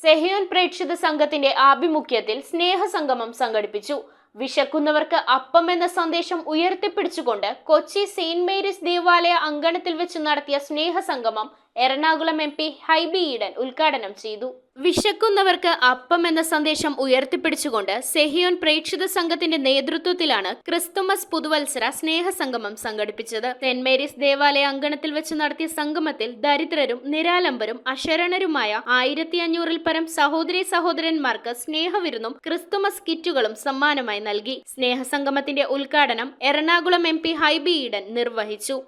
സെഹിയോൻ പ്രേക്ഷിത സംഘത്തിന്റെ ആഭിമുഖ്യത്തിൽ സ്നേഹസംഗമം സംഘടിപ്പിച്ചു. വിശക്കുന്നവർക്ക് അപ്പം എന്ന സന്ദേശം ഉയർത്തിപ്പിടിച്ചുകൊണ്ട് കൊച്ചി സെയിന്റ് മേരീസ് ദേവാലയ അങ്കണത്തിൽ വെച്ച് നടത്തിയ സ്നേഹസംഗമം എറണാകുളം MP ഹൈബി ഈഡൻ ഉദ്ഘാടനം ചെയ്തു. വിശക്കുന്നവർക്ക് അപ്പം എന്ന സന്ദേശം ഉയർത്തിപ്പിടിച്ചുകൊണ്ട് സെഹിയോൻ പ്രേക്ഷിത സംഘത്തിന്റെ നേതൃത്വത്തിലാണ് ക്രിസ്തുമസ് പുതുവത്സര സ്നേഹസംഗമം സംഘടിപ്പിച്ചത്. സെന്റ് മേരീസ് ദേവാലയ അങ്കണത്തിൽ വെച്ച് നടത്തിയ സംഗമത്തിൽ ദരിദ്രരും നിരാലംബരും അശരണരുമായ 1500-ൽ പരം സഹോദരീ സഹോദരന്മാർക്ക് സ്നേഹവിരുന്നും ക്രിസ്തുമസ് കിറ്റുകളും സമ്മാനമായി നൽകി. സ്നേഹസംഗമത്തിന്റെ ഉദ്ഘാടനം എറണാകുളം MP ഹൈബി ഈഡൻ നിർവഹിച്ചു.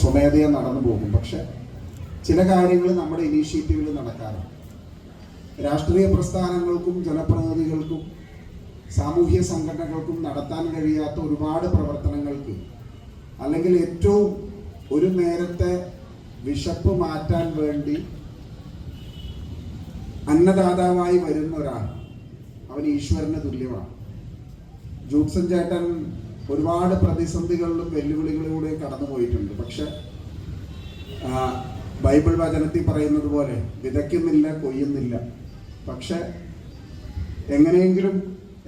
സ്വമേധയാ നടന്നു പോകും, പക്ഷെ ചില കാര്യങ്ങൾ നമ്മുടെ ഇനീഷ്യേറ്റീവിൽ നടക്കാറുണ്ട്. രാഷ്ട്രീയ പ്രസ്ഥാനങ്ങൾക്കും ജനപ്രതിനിധികൾക്കും സാമൂഹ്യ സംഘടനകൾക്കും നടത്താൻ കഴിയാത്ത ഒരുപാട് പ്രവർത്തനങ്ങൾക്ക്, അല്ലെങ്കിൽ ഏറ്റവും ഒരു നേരത്തെ വിശപ്പ് മാറ്റാൻ വേണ്ടി അന്നദാതാവായി വരുന്ന ഒരാൾ, അവൻ ഈശ്വരന് തുല്യമാണ്. ജൂഡ്സൺ ചേട്ടൻ ഒരുപാട് പ്രതിസന്ധികളിലും വെല്ലുവിളികളിലൂടെ കടന്നുപോയിട്ടുണ്ട്. പക്ഷെ ബൈബിൾ വചനത്തിൽ പറയുന്നത് പോലെ വിതയ്ക്കുന്നില്ല, കൊയ്യുന്നില്ല, പക്ഷെ എങ്ങനെയെങ്കിലും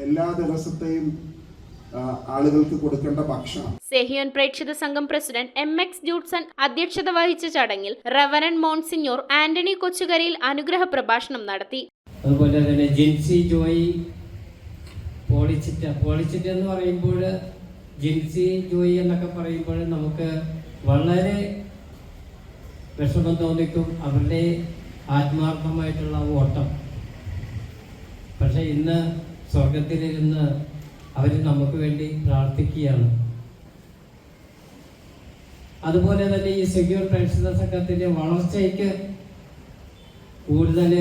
എല്ലാ ദിവസത്തെയും ആളുകൾക്ക് കൊടുക്കേണ്ട ഭക്ഷണം. സെഹിയോൻ പ്രേക്ഷിത സംഘം പ്രസിഡന്റ് MX ജൂഡ്സൺ അധ്യക്ഷത വഹിച്ച ചടങ്ങിൽ റവറന്റ് മോൺസിഞ്ഞോർ ആന്റണി കൊച്ചുകരയിൽ അനുഗ്രഹ പ്രഭാഷണം നടത്തി. അതുപോലെ തന്നെ ജിൻസി ജോയി പോളിച്ചിറ്റ എന്ന് പറയുമ്പോൾ, ജിൻസി ജോയി എന്നൊക്കെ പറയുമ്പോൾ നമുക്ക് വളരെ വിഷമം തോന്നിക്കും, അവരുടെ ആത്മാർത്ഥമായിട്ടുള്ള ഓട്ടം. പക്ഷെ ഇന്ന് സ്വർഗത്തിലിരുന്ന് അവർ നമുക്ക് വേണ്ടി പ്രാർത്ഥിക്കുകയാണ്. അതുപോലെ തന്നെ ഈ സെക്യൂർ പ്രേക്ഷിത സംഘത്തിൻ്റെ വളർച്ചയ്ക്ക് കൂടുതൽ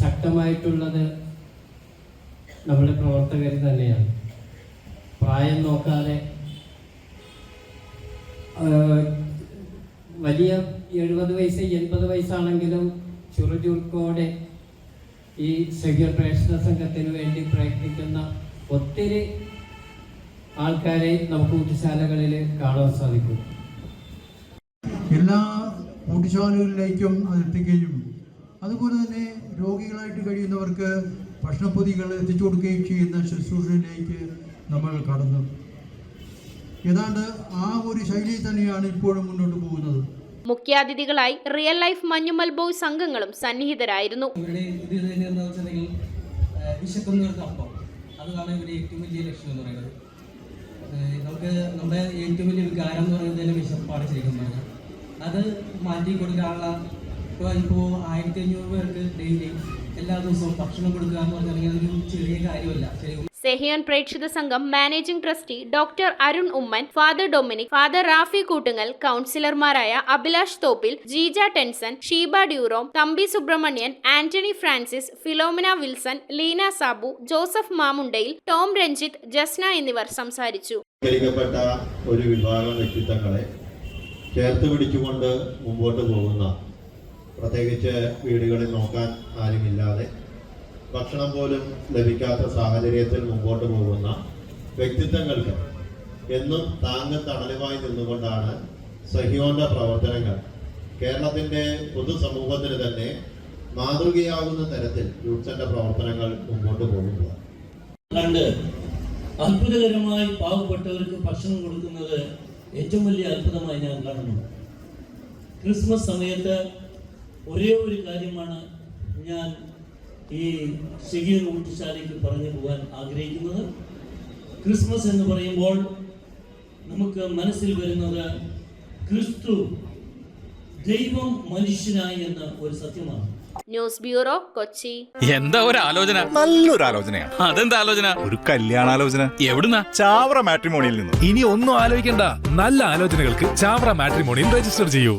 ശക്തമായിട്ടുള്ളത് നമ്മുടെ പ്രവർത്തകർ തന്നെയാണ്. പ്രായം നോക്കാതെ വലിയ 70 വയസ്സ് 80 വയസ്സാണെങ്കിലും ചുറുചുറുക്കോടെ ഈ സെക്യൂർ പ്രേക്ഷിത സംഘത്തിന് വേണ്ടി പ്രയത്നിക്കുന്ന ഒത്തിരി ആൾക്കാരെ നമുക്ക് ഊട്ടുശാലകളിൽ കാണാൻ സാധിക്കും. എല്ലാ ഊട്ടുശാലകളിലേക്കും അത് എത്തിക്കുകയും അതുപോലെ തന്നെ രോഗികളായിട്ട് കഴിയുന്നവർക്ക് ഭക്ഷണപ്പൊതികൾ എത്തിച്ചു കൊടുക്കുകയും ചെയ്യുന്ന ശുശ്രൂഷയിലേക്ക് നമ്മൾ കടന്നു. ഏതാണ്ട് ആ ഒരു ശൈലിയിൽ തന്നെയാണ് ഇപ്പോഴും മുന്നോട്ട് പോകുന്നത്. മുഖ്യാതിഥികളായി റിയൽ ലൈഫ് മഞ്ഞുമൽ ബോയ്സ് സംഘങ്ങളും സന്നിഹിതരായിരുന്നു. അതാണ് ഇവരുടെ ഏറ്റവും വലിയ ലക്ഷ്യം എന്ന് പറയുന്നത്. നമുക്ക് നമ്മുടെ ഏറ്റവും വലിയ വികാരം എന്ന് പറയുന്നത് തന്നെ വിശപ്പാട് ശരിക്കും പറഞ്ഞാൽ. അത് മാറ്റി കൊടുക്കാനുള്ള ഇപ്പോൾ 1500 പേർക്ക് ഡെയിലി എല്ലാ ദിവസവും ഭക്ഷണം കൊടുക്കുക എന്ന് പറഞ്ഞാൽ അതൊരു ചെറിയ കാര്യമല്ല. സെഹിയോൻ പ്രേക്ഷിത സംഘം managing trustee doctor Arun Oommen, father Dominic, father Raphy Koottungal, കൗൺസിലർമാരായ അഭിലാഷ് തോപ്പിൽ, ജീജ ടെൻസൺ, ഷീബ ഡ്യൂറോം, തമ്പി സുബ്രഹ്മണ്യൻ, ആന്റണി ഫ്രാൻസിസ്, ഫിലോമിന വിൽസൺ, ലീന സാബു, ജോസഫ് മാമുണ്ടയിൽ, ടോം രഞ്ജിത്ത്, ജസ്ന എന്നിവർ സംസാരിച്ചു. ഒരു വിഭാഗം വ്യക്തിത്വങ്ങളെ ചേർത്ത് പിടിച്ചുകൊണ്ട് മുമ്പോട്ട് പോകുന്ന, പ്രത്യേകിച്ച് വീടുകളിൽ നോക്കാൻ ആരുമില്ലാതെ ഭക്ഷണം പോലും ലഭിക്കാത്ത സാഹചര്യത്തിൽ മുമ്പോട്ട് പോകുന്ന വ്യക്തിത്വങ്ങൾക്ക് എന്നും താങ്ങും തണലുമായി നിന്നുകൊണ്ടാണ് സെഹിയോന്റെ പ്രവർത്തനങ്ങൾ കേരളത്തിന്റെ പൊതുസമൂഹത്തിന് തന്നെ മാതൃകയാകുന്ന തരത്തിൽ ജൂഡ്സന്റെ പ്രവർത്തനങ്ങൾ മുമ്പോട്ട് പോകുന്നത് കണ്ട് അത്ഭുതകരമായി പാവപ്പെട്ടവർക്ക് ഭക്ഷണം കൊടുക്കുന്നത് ഏറ്റവും വലിയ അത്ഭുതമായി ഞാൻ കാണുന്നു. ക്രിസ്മസ് സമയത്ത് ഒരേ ഒരു കാര്യമാണ് ഞാൻ ഈ സെഹിയോൻ ഊട്ടുശാലയ്ക്ക് പറഞ്ഞു പോകാൻ ആഗ്രഹിക്കുന്നത്. ക്രിസ്മസ് എന്ന് പറയുമ്പോൾ നമുക്ക് മനസ്സിൽ വരുന്നത് ക്രിസ്തു ദൈവം മനുഷ്യനായി എന്ന ഒരു സത്യമാണ്. News bureau, Kochi. എന്താ ഒരു ആലോചന? നല്ലൊരു ആലോചനയാണ്. അതെന്താ ആലോചന? ഒരു കല്യാണാലോചന. എവിടുന്നാ? ചാവറ മാട്രിമോണിയിൽ നിന്ന്. ഇനി ഒന്നും ആലോചിക്കണ്ട, നല്ല ആലോചനകൾക്ക് ചാവറ മാട്രിമോണിയിൽ രജിസ്റ്റർ ചെയ്യൂ.